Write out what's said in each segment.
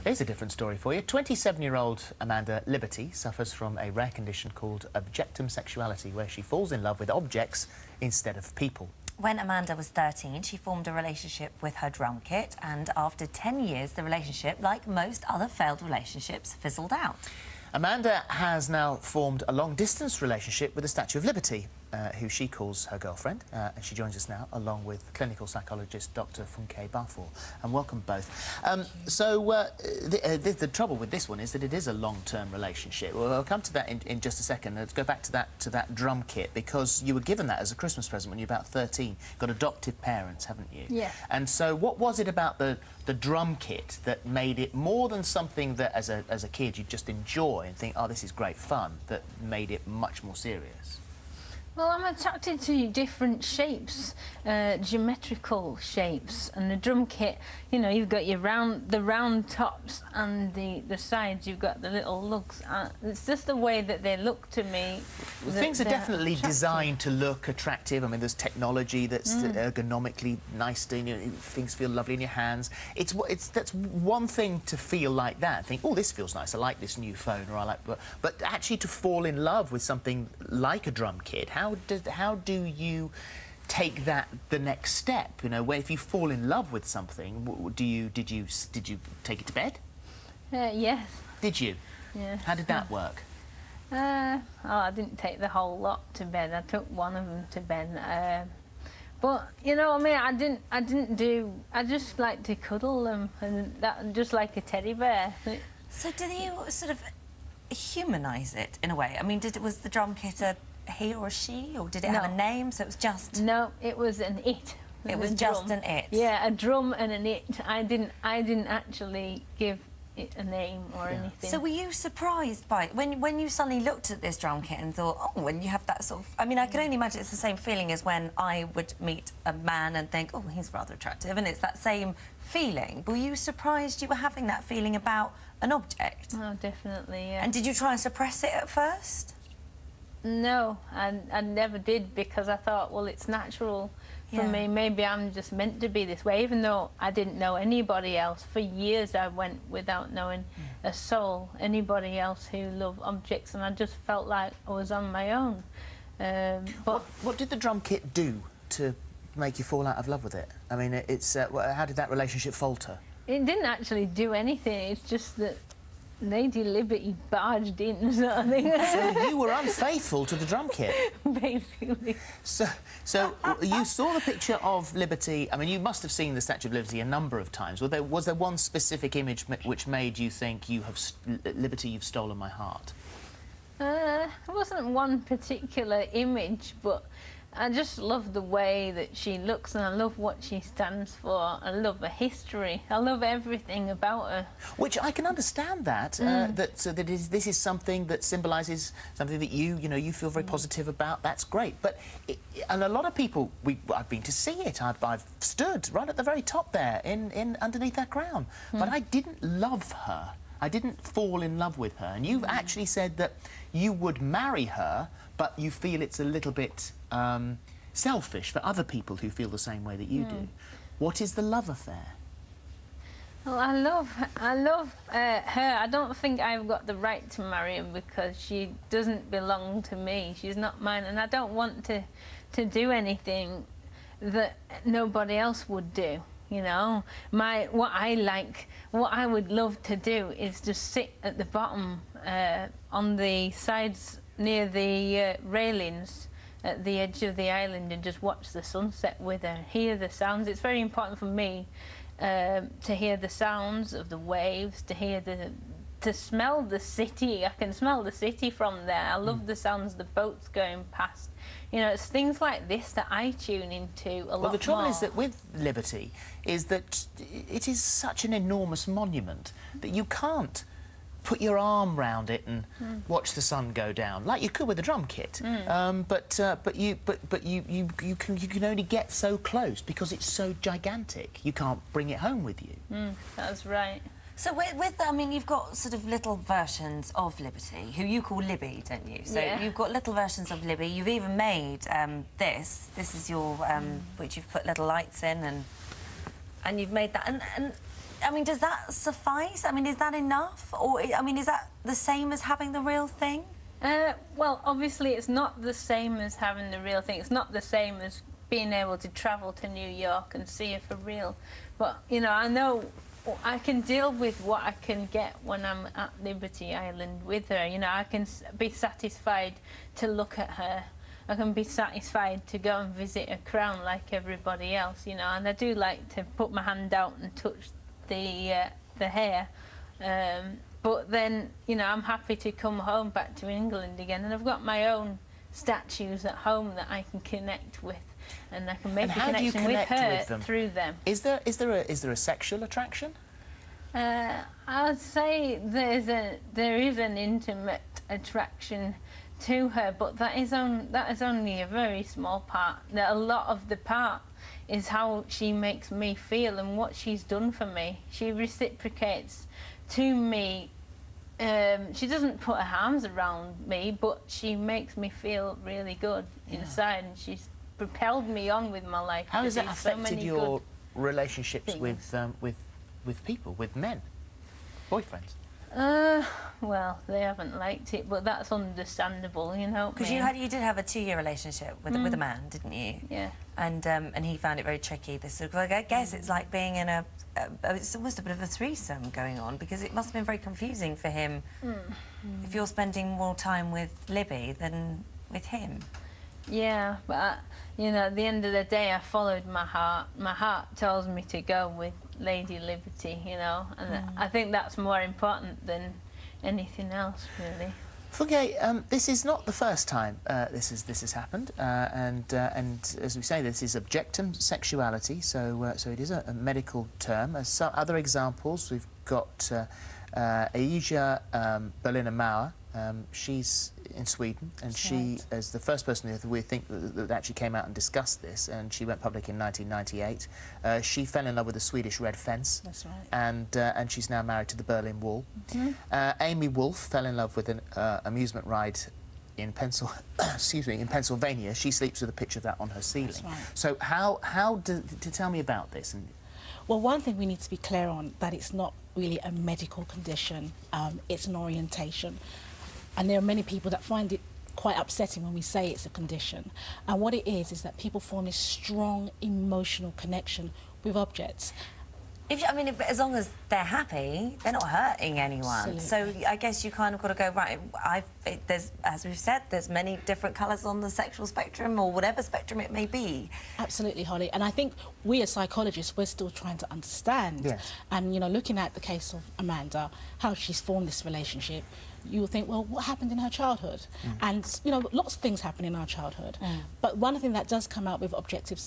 Here's a different story for you. 27-year-old Amanda Liberty suffers from a rare condition called Objectum sexuality, where she falls in love with objects instead of people. When Amanda was 13, she formed a relationship with her drum kit, and after 10 years, the relationship, like most other failed relationships, fizzled out. Amanda has now formed a long-distance relationship with the Statue of Liberty, who she calls her girlfriend, and she joins us now, along with clinical psychologist Dr. Funke Barfor. And welcome both. The trouble with this one is that it is a long-term relationship. Well, I'll come to that in just a second. Let's go back to that drum kit, because you were given that as a Christmas present when you were about 13. You've got adoptive parents, haven't you? Yeah. And so what was it about the drum kit that made it more than something that, as a kid, you just enjoy and think, oh, this is great fun, that made it much more serious? Well, I'm attracted to different shapes, geometrical shapes, and the drum kit, you know, you've got the round tops and the sides, you've got the little lugs. It's just the way that they look to me. Well, things are definitely designed to look attractive. I mean, there's technology that's ergonomically nice, to, you know, things feel lovely in your hands. That's one thing to feel like that, think, oh, this feels nice, I like this new phone, or I like... But actually to fall in love with something like a drum kit, how do you take that the next step? You know, if you fall in love with something, did you take it to bed? Yes. Did you? Yeah. How did that work? I didn't take the whole lot to bed. I took one of them to bed. But you know, I mean, I just like to cuddle them, and that just like a teddy bear. So did you sort of humanise it in a way? I mean, was the drum kit a he or a she, or did it have a name? So it was just... No, it was an it. It was just an it. Yeah, a drum and an it. I didn't actually give it a name or anything. So were you surprised by it when you suddenly looked at this drum kit and thought, oh, when you have that sort of... I mean, I can only imagine it's the same feeling as when I would meet a man and think, oh, he's rather attractive, and it's that same feeling. Were you surprised you were having that feeling about an object? Oh, definitely, yeah. And did you try and suppress it at first? No, I never did, because I thought, well, it's natural for me. Maybe I'm just meant to be this way, even though I didn't know anybody else. For years I went without knowing a soul, anybody else who loved objects, and I just felt like I was on my own. But what did the drum kit do to make you fall out of love with it? I mean, how did that relationship falter? It didn't actually do anything. It's just that Lady Liberty barged in, sort of thing. So you were unfaithful to the drum kit? Basically. So you saw the picture of Liberty. I mean, you must have seen the Statue of Liberty a number of times. Was there one specific image which made you think, Liberty, you've stolen my heart? It wasn't one particular image, but I just love the way that she looks, and I love what she stands for. I love her history. I love everything about her. Which I can understand that. This is something that symbolises something that you feel very positive about. That's great. But and a lot of people, I've been to see it. I've stood right at the very top there, in underneath that crown. But I didn't love her. I didn't fall in love with her. And you've actually said that you would marry her, but you feel it's a little bit selfish for other people who feel the same way that you do. What is the love affair? Well, I love her. I don't think I've got the right to marry her, because she doesn't belong to me. She's not mine, and I don't want to do anything that nobody else would do. You know, what I would love to do is just sit at the bottom, on the sides near the railings at the edge of the island, and just watch the sunset with her, hear the sounds. It's very important for me to hear the sounds of the waves, to smell the city. I can smell the city from there. I love the sounds of the boats going past. You know, it's things like this that I tune into a lot more. Well, the trouble is that with Liberty is that it is such an enormous monument that you can't put your arm round it and watch the sun go down like you could with a drum kit. But you can only get so close because it's so gigantic. You can't bring it home with you. That's right. So I mean, you've got sort of little versions of Liberty, who you call Libby, don't you? So you've got little versions of Libby. You've even made this. This is your, which you've put little lights in, and you've made that. And I mean, does that suffice? I mean, is that enough? Or, I mean, is that the same as having the real thing? Well, obviously it's not the same as having the real thing. It's not the same as being able to travel to New York and see her for real. But, you know I can deal with what I can get when I'm at Liberty Island with her. You know, I can be satisfied to look at her. I can be satisfied to go and visit a crown like everybody else, you know, and I do like to put my hand out and touch the hair. But then, you know, I'm happy to come home back to England again, and I've got my own statues at home that I can connect with, and I can make a connection with her through them. Is there a sexual attraction? I would say there is an intimate attraction to her, but that is only a very small part. A lot of the part is how she makes me feel and what she's done for me. She reciprocates to me. She doesn't put her arms around me, but she makes me feel really good inside, and she's propelled me on with my life. How has that affected your relationships with people, with men, boyfriends? Well, they haven't liked it, but that's understandable, you know. Because you did have a 2-year relationship with a man, didn't you? Yeah. And he found it very tricky. I guess it's like being in it's almost a bit of a threesome going on, because it must have been very confusing for him if you're spending more time with Libby than with him. Yeah, but you know, at the end of the day, I followed my heart. My heart tells me to go with Lady Liberty, you know, and I think that's more important than anything else, really. Funke, this is not the first time this has happened, and as we say, this is Objectum Sexuality, so it is a medical term. As some other examples, we've got Asia Berliner Mauer. She's in Sweden, and she is the first person that we think that actually came out and discussed this, and she went public in 1998. She fell in love with the Swedish Red Fence. That's right. And she's now married to the Berlin Wall. Amy Wolf fell in love with an amusement ride in Pennsylvania. She sleeps with a picture of that on her ceiling. That's right. So to tell me about this? Well, one thing we need to be clear on, that it's not really a medical condition, it's an orientation. And there are many people that find it quite upsetting when we say it's a condition. And what it is that people form this strong emotional connection with objects. As long as they're happy, they're not hurting anyone. Absolutely. So I guess you kind of got to go, right, as we've said, there's many different colours on the sexual spectrum, or whatever spectrum it may be. Absolutely, Holly. And I think we as psychologists, we're still trying to understand. Yes. And, you know, looking at the case of Amanda, how she's formed this relationship, you will think, well, what happened in her childhood? And, you know, lots of things happen in our childhood. But one thing that does come out with objective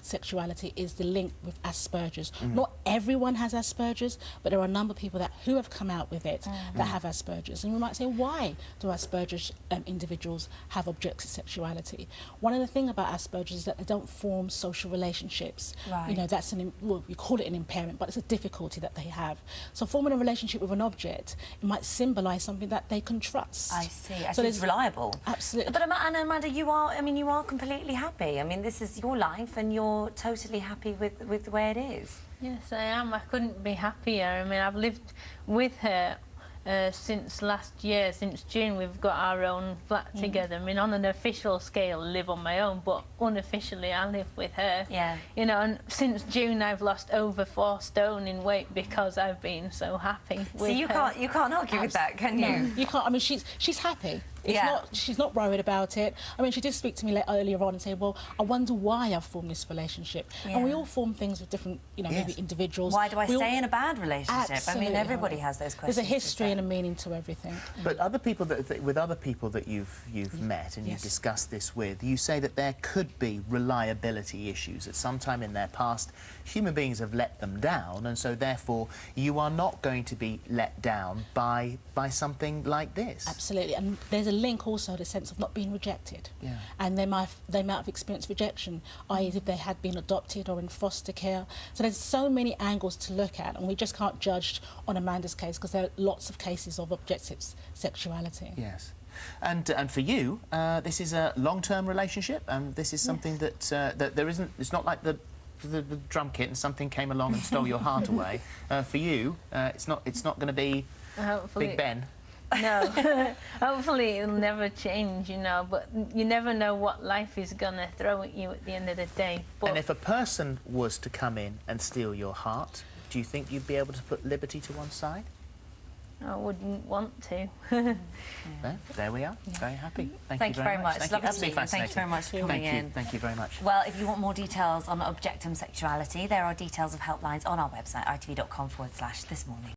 sexuality is the link with Asperger's. Not everyone has Asperger's, but there are a number of people who have come out with it that have Asperger's. And we might say, why do Asperger's individuals have objective sexuality? One of the things about Asperger's is that they don't form social relationships. Right. You know, that's we call it an impairment, but it's a difficulty that they have. So forming a relationship with an object, it might symbolise something that they can trust. I see. So it's reliable. Absolutely. But Amanda, you are completely happy. I mean, this is your life, and you're totally happy with the way it is. Yes, I am. I couldn't be happier. I mean, I've lived with her since last year. Since June, we've got our own flat together. I mean, on an official scale, I live on my own, but unofficially, I live with her. Yeah. You know, and since June, I've lost over 4 stone in weight because I've been so happy with her. You can't argue with that, can you? No, you can't. I mean, she's happy. She's not worried about it. I mean, she did speak to me earlier on and say, well, I wonder why I've formed this relationship. And we all form things with different, you know, maybe individuals. Why do I stay in a bad relationship? Absolutely. I mean, everybody has those questions. There's a history and a meaning to everything. But other people with other people that you've met and you've discussed this with, you say that there could be reliability issues at some time in their past. Human beings have let them down, and so therefore you are not going to be let down by something like this. Absolutely. And there's a link also, the sense of not being rejected. Yeah. And they might have experienced rejection, i.e. if they had been adopted or in foster care. So there's so many angles to look at, and we just can't judge on Amanda's case because there are lots of cases of objective sexuality. Yes. And for you, this is a long-term relationship, and this is something that there isn't. It's not like the the drum kit and something came along and stole your heart away, for you, it's not going to be Hopefully, Big Ben. No, hopefully it'll never change, you know, but you never know what life is going to throw at you at the end of the day. But And if a person was to come in and steal your heart, do you think you'd be able to put liberty to one side? I wouldn't want to. There we are. Very happy. Thank you very much. Thank Lovely you. to meet you. Thank you very much for coming in. Thank you very much. Well, if you want more details on Objectum Sexuality, there are details of helplines on our website, itv.com/thismorning.